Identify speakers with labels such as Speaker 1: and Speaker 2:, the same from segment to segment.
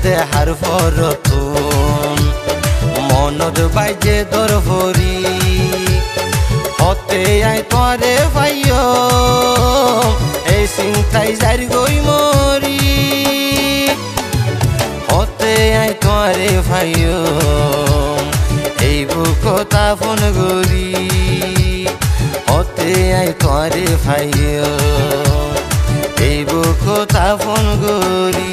Speaker 1: দেহার পরতুন মনত বাইজে দর ভরি হতে আয় তোরে ভাইও এই চিন্তাই যার গই মরি হতে আয় তোরে ভাইও এই বুক তাপন গরি হতে আয় তোরে ভাইও এই বুক তাপন গরি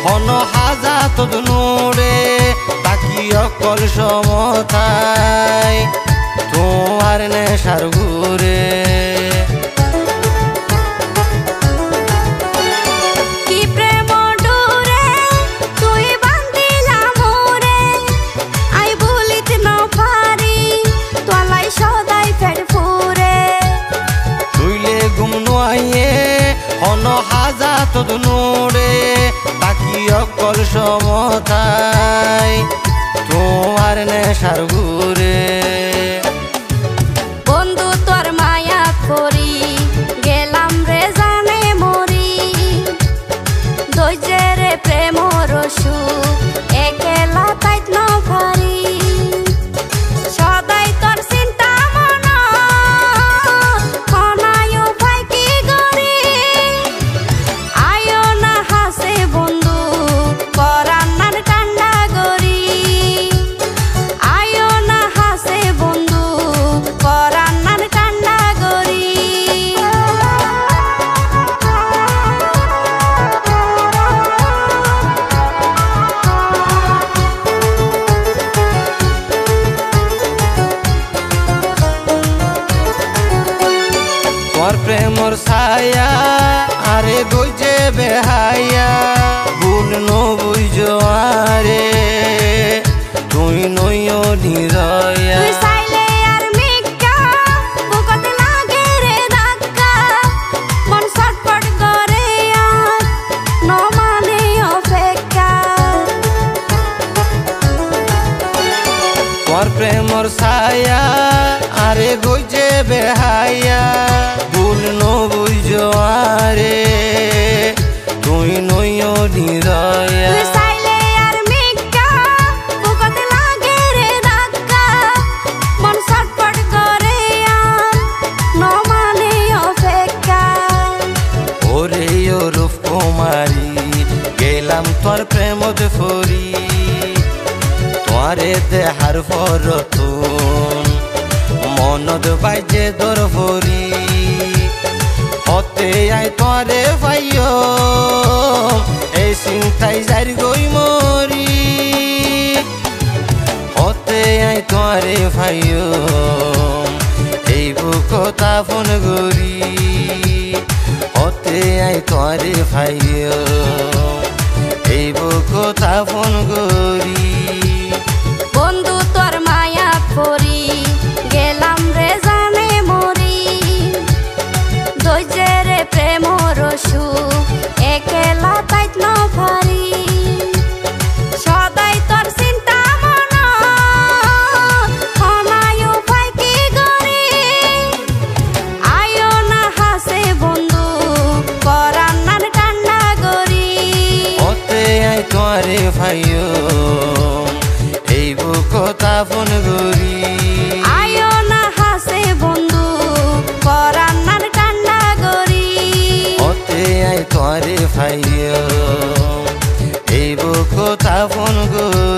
Speaker 1: হন হাজাত নোরে বাকি অকল সমতায় তোমার নেশার ঘুরে হন হাজাত নোরে বাকি অকল সমতায় তোমার নেশার ঘুরে
Speaker 2: বন্ধু তোর মায়া করি গেলাম রে জানে মরি দইজের প্রেম রসু একেলা তাইত ন ভারি সদাই তোর চিন্তা মন খনায়ও ভাই কি গরি আয়ো না হাসে বন্ধু পরান্নার কান্ডা গরি আয়ো না হাসে বন্ধু পরান্নার কান্ডা গরি
Speaker 1: তোর প্রেমর ছায়া আরে গইছে বেহাইয়া ভুল নবুঝো আরে তুই নইও নিরয়া
Speaker 2: তুই চাইলে আর মিক্কা বুকত লাগে রে ধাক্কা মন ছটফট করে আর ন মানে অপেক্ষা
Speaker 1: তোর প্রেমর ছায়া আরে গইছে বেহাইয়া ভুল নবুঝো আরে তুই নইও নিরয়া
Speaker 2: তুই চাইলে আর মিক্কা বুকত লাগে রে ধাক্কা মন ছটফট করে আর ন মানে অপেক্ষা
Speaker 1: ওরে ও রূপ কুমারী গেলাম তোর প্রেমত ফরি তোরে দেহার পরতুন মনত বাইজে দর ভরি হতে আয় তোরে ভাইও এই চিন্তাই যার গই মরি হতে আয় তোরে ভাইও এই বুক তাপন গরি হতে আয় তোরে ভাইও এই বুক তাপন গরি
Speaker 2: বন্ধু তোর মায়া করি গেলাম রে জানে মরি দইজের প্রেম রসু একেলা তাইত ন ভারি সদাই তোর চিন্তা মন খনায়ও ভাই কি গরি আয়ো না হাসে বন্ধু পরান্নার কান্ডা গরি
Speaker 1: হতে আয় তোরে ভাইও এই বুক তাপন গরি
Speaker 2: আয়ো না হাসে বন্ধু পরান্নার কান্ডা গরি
Speaker 1: হতে আয় তোরে ভাইও এই বুক তাপন গরি।